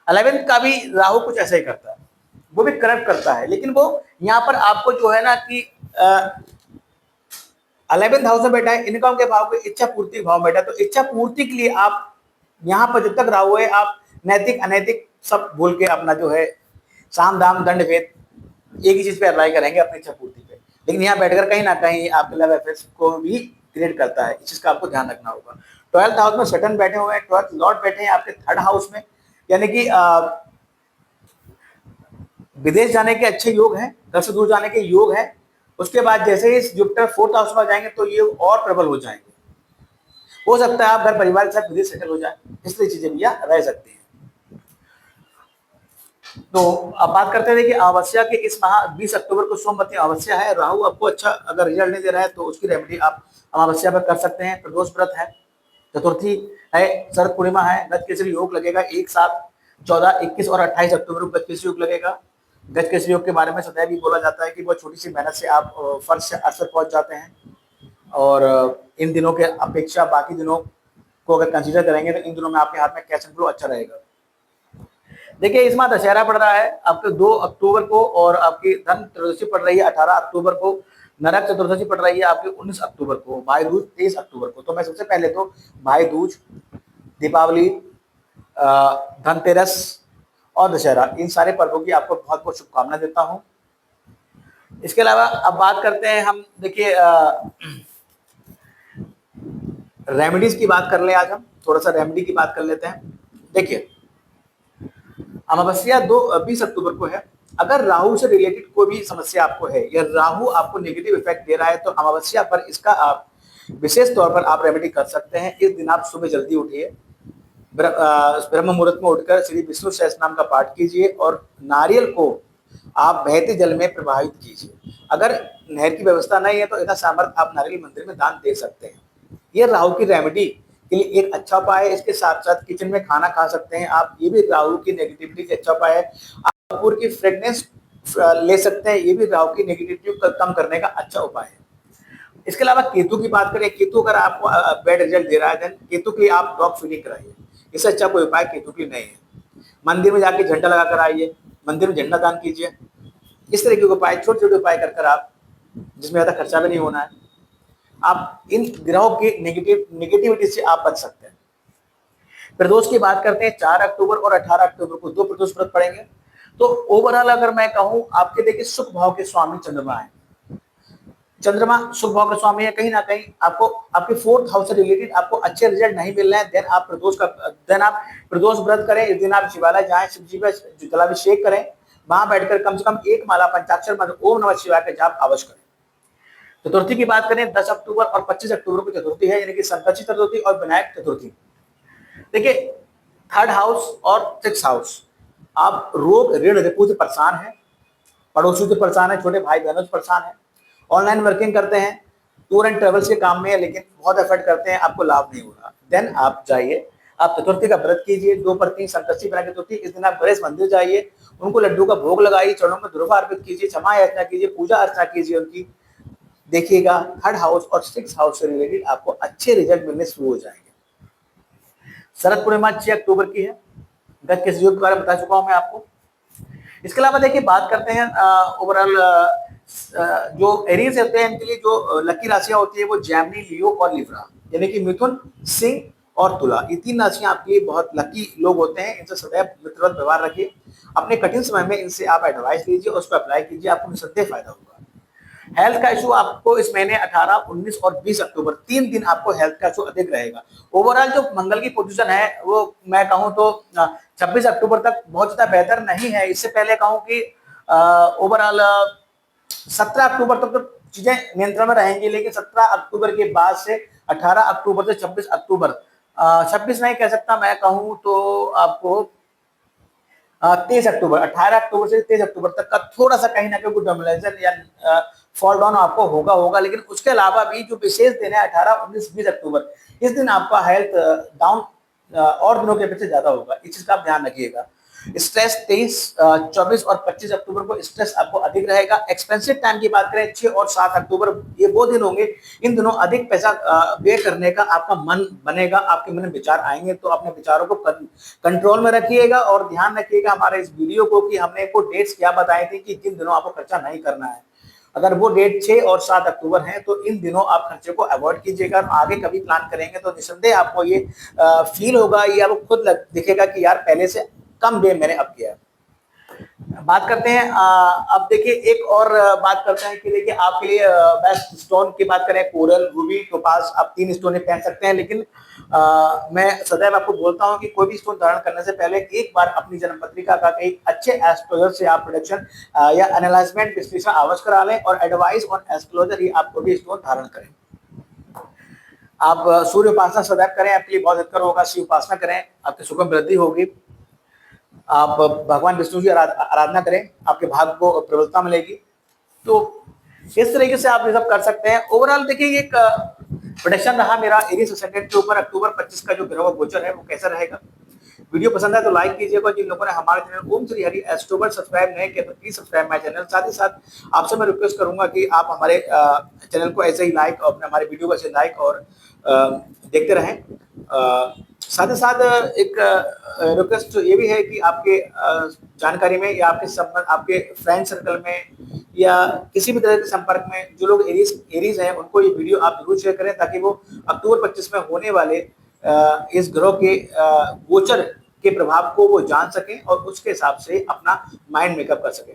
11th का भी राहु कुछ ऐसा ही करता है, वो भी करेक्ट करता है। लेकिन वो यहाँ पर आपको जो है ना कि 11th हाउस में बैठा है, इनकम के भाव के इच्छा पूर्ति भाव में बैठा है। तो इच्छा पूर्ति के लिए आप यहाँ पर जब तक राहु है, आप नैतिक अनैतिक सब भूल के अपना जो है साम दाम दंड भेद एक ही चीज पे अप्लाई करेंगे अपनी इच्छा पूर्ति पे। लेकिन यहाँ बैठकर कहीं ना कहीं आपके लव अफेयर्स को भी क्रिएट करता है, इस चीज का आपको ध्यान रखना होगा। 12th हाउस में सटन बैठे हुए हैं, 12th लॉर्ड बैठे हैं आपके 3rd हाउस में, यानी कि विदेश जाने के अच्छे योग हैं, घर से दूर जाने के योग हैं। उसके बाद जैसे ही जुपिटर 4th हाउस में जाएंगे तो ये और प्रबल हो जाएंगे। हो सकता है आप घर परिवार के साथ विदेश सेटल हो जाए, इस तरह चीजें भी यहाँ रह सकती हैं। तो अब बात करते हैं कि अमावस्या के इस माह 20 अक्टूबर को सोमवती अमावस्या है। राहु आपको अच्छा अगर रिजल्ट नहीं दे रहा है तो उसकी रेमेडी आप अमावस्या पर कर सकते हैं। प्रदोष व्रत है, चतुर्थी है, शरद पूर्णिमा है, गज केसरी योग लगेगा। एक साथ 14, 21 और 28 अक्टूबर को गज केसरी योग लगेगा। गज केसरी योग के बारे में सदैव भी बोला जाता है कि बहुत छोटी सी मेहनत से आप फर्श से अर्श पर पहुंच जाते हैं। और इन दिनों के अपेक्षा बाकी दिनों को अगर कंसीडर करेंगे तो इन दिनों में आपके हाथ में कैश फ्लो अच्छा रहेगा। देखिए इस माह दशहरा पड़ रहा है आपके 2 अक्टूबर को, और आपकी धन त्रयोदशी पड़ रही है 18 अक्टूबर को, नरक चतुर्दशी पड़ रही है आपकी 19 अक्टूबर को, भाई दूज 23 अक्टूबर को। तो मैं सबसे पहले तो भाई दूज, दीपावली, धनतेरस और दशहरा, इन सारे पर्वों की आपको बहुत बहुत शुभकामनाएं देता हूं। इसके अलावा अब बात करते हैं हम, देखिए रेमेडीज की बात कर ले। आज हम थोड़ा सा रेमेडी की बात कर लेते हैं। देखिए अमावस्या 20 अक्टूबर को है। अगर राहु से रिलेटेड कोई भी समस्या आपको है या राहु आपको नेगेटिव इफेक्ट दे रहा है तो अमावस्या पर इसका आप विशेष तौर पर आप रेमेडी कर सकते हैं। इस दिन आप सुबह जल्दी उठिए, ब्रह्म मुहूर्त में उठकर श्री विष्णु सहस्त्रनाम का पाठ कीजिए और नारियल को आप बहते जल में प्रवाहित कीजिए। अगर नहर की व्यवस्था नहीं है तो इतना सामर्थ्य आप नारियल मंदिर में दान दे सकते हैं। ये राहु की रेमेडी के लिए एक अच्छा उपाय है। इसके साथ साथ किचन में खाना खा सकते हैं आप, ये भी राहु की नेगेटिविटी के अच्छा उपाय है। आप कपूर की फ्रेग्रेंस ले सकते हैं, ये भी राहु की नेगेटिविटी को कम करने का अच्छा उपाय है। इसके अलावा केतु की बात करें, केतु अगर आपको बैड रिजल्ट दे रहा है देन केतु के लिए आप डॉग फीडिंग कराइए। इससे अच्छा कोई उपाय केतु के लिए नहीं है। मंदिर में जाके झंडा लगा कर आइए, मंदिर में झंडा दान कीजिए। इस तरीके के उपाय, छोटे छोटे उपाय कर आप, जिसमें ज्यादा खर्चा भी नहीं होना है, आप इन ग्रहों की नेगेटिविटी से आप बच सकते हैं। प्रदोष की बात करते हैं 4 अक्टूबर और 18 अक्टूबर को 2 प्रदोष व्रत पड़ेंगे। तो ओवरऑल अगर मैं कहूं, आपके देखिए सुख भाव के स्वामी चंद्रमा है, चंद्रमा सुख भाव का स्वामी है, कहीं ना कहीं आपको आपके 4th हाउस से रिलेटेड आपको अच्छे रिजल्ट नहीं मिल रहे हैं। देन आप प्रदोष व्रत करें। इस दिन आप शिवालय जाएं, शिव जी का जलाभिषेक करें, वहां बैठकर कम से कम एक माला पंचाक्षर मंत्र ओम नमः शिवाय का जाप अवश्य करें। चतुर्थी की बात करें 10 अक्टूबर और 25 अक्टूबर को चतुर्थी है, यानी कि संकष्टी चतुर्थी और विनायक चतुर्थी। देखिए 3rd हाउस और 6th हाउस, आप रोग ऋण रिपू से परेशान है, पड़ोसियों से परेशान है, छोटे भाई बहनों से परेशान है, ऑनलाइन वर्किंग करते हैं, टूर एंड ट्रेवल्स के काम में है, लेकिन बहुत एफर्ट करते हैं, आपको लाभ नहीं हो रहा। देन आप जाइए, आप चतुर्थी का व्रत कीजिए, 2 पर 3 संकष्टी विनायक चतुर्थी। इस दिन आप गणेश मंदिर जाइए, उनको लड्डू का भोग लगाइए, चरणों में दुर्वा अर्पित कीजिए, क्षमा याचना कीजिए, पूजा अर्चना कीजिए उनकी। देखिएगा 3rd हाउस और 6th हाउस से रिलेटेड आपको अच्छे रिजल्ट मिलने शुरू हो जाएंगे। शरद पूर्णिमा 6 अक्टूबर की है, गत के योग के बारे में बता चुका हूं मैं आपको। इसके अलावा देखिए बात करते हैं ओवरऑल जो एरीज होते हैं इनके लिए जो लकी राशियां होती है वो जेमिनी, लियो और लिब्रा, यानी कि मिथुन, सिंह और तुला, ये 3 राशियां आपके लिए बहुत लकी लोग होते हैं। इनसे सदैव मित्रवत व्यवहार रखिए, अपने कठिन समय में इनसे आप एडवाइस लीजिए और उसको अप्लाई कीजिए, आपको निसंदेह फायदा होगा। हेल्थ का इशू आपको इस महीने 18, 19 और 20 अक्टूबर 3 दिन आपको हेल्थ का इशू अधिक रहेगा। ओवरऑल जो मंगल की पोजीशन है वो मैं कहूं तो 26 अक्टूबर तक बहुत ज्यादा बेहतर नहीं है। इससे पहले कहूं कि ओवरऑल 17 अक्टूबर तक तो चीजें नियंत्रण में रहेंगी, लेकिन 17 अक्टूबर के बाद से 18 अक्टूबर से 26 अक्टूबर 26 नहीं कह सकता, मैं कहूं तो आपको 23 अक्टूबर 18 अक्टूबर से 23 अक्टूबर तक का थोड़ा सा कहीं ना कहीं डोमिनेशन या फॉल डाउन आपको होगा, लेकिन उसके अलावा भी जो विशेष दिन है 18, 19, 20 अक्टूबर, इस दिन आपका हेल्थ डाउन और दिनों के अपेक्षा ज्यादा होगा। इस चीज का आप ध्यान रखिएगा। स्ट्रेस 23, 24 और 25 अक्टूबर को स्ट्रेस आपको अधिक रहेगा। एक्सपेंसिव टाइम की बात करें 6 और 7 अक्टूबर, ये वो दिन होंगे, इन दिनों अधिक पैसा व्यय करने का आपका मन बनेगा, आपके मन में विचार आएंगे, तो अपने विचारों को कंट्रोल में रखिएगा और ध्यान रखिएगा हमारे इस वीडियो को कि हमने को डेट्स क्या बताए थे कि जिन दिनों आपको खर्चा नहीं करना है। अगर वो डेट 6 और 7 अक्टूबर है तो इन दिनों आप खर्चे को अवॉइड कीजिएगा। आगे कभी प्लान करेंगे तो निसंदेह आपको ये फील होगा, ये आपको खुद दिखेगा कि यार पहले से कम व्यय मैंने अब किया है। बात करते हैं अब देखिए एक और बात करते हैं कि देखिए आपके लिए बेस्ट स्टोन की बात करें, कोरल, रूबी, टोपाज, आप 3 स्टोन पहन सकते हैं, लेकिन मैं सदैव आपको बोलता हूं कि कोई भी स्टोन धारण करने से पहले एक बार अपनी जन्म पत्रिका का एक अच्छे एस्ट्रोलॉजर से आप प्रोडक्शन या एनालाइजमेंट विश्लेषण अवश्य करा लें और एडवाइस ऑन एस्ट्रोलॉजर ही आप कोई भी स्टोन धारण करें। आप सूर्य उपासना सदैव करें, आपके लिए बहुत हितकर होगा। शिव उपासना करें, आपकी सुख में वृद्धि होगी। आप भगवान विष्णु की आराधना करें, आपके भाग्य को प्रबलता मिलेगी। तो इस तरीके से आप ये सब कर सकते हैं। ओवरऑल देखिए एक प्रेडिक्शन रहा मेरा एरीज असेंडेंट के ऊपर अक्टूबर 25 का जो ग्रह गोचर है वो कैसा रहेगा। वीडियो पसंद है तो लाइक कीजिएगा। जिन लोगों ने हमारे चैनल ओम श्री हरि एस्ट्रोवर सब्सक्राइब नहीं किया तो प्लीज सब्सक्राइब माय चैनल। साथ ही साथ आपसे मैं रिक्वेस्ट करूंगा कि आप हमारे चैनल को ऐसे ही लाइक और हमारे वीडियो को ऐसे लाइक और देखते रहें। साथ ही साथ एक रिक्वेस्ट ये भी है कि आपके जानकारी में या आपके संबंध, आपके फ्रेंड सर्कल में या किसी भी तरह के संपर्क में जो लोग एरीज हैं उनको ये वीडियो आप जरूर शेयर करें, ताकि वो अक्टूबर 25 में होने वाले इस ग्रह के गोचर के प्रभाव को वो जान सकें और उसके हिसाब से अपना माइंड मेकअप कर सकें।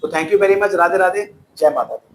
तो thank you very much. Radhe Radhe, जय माता दी।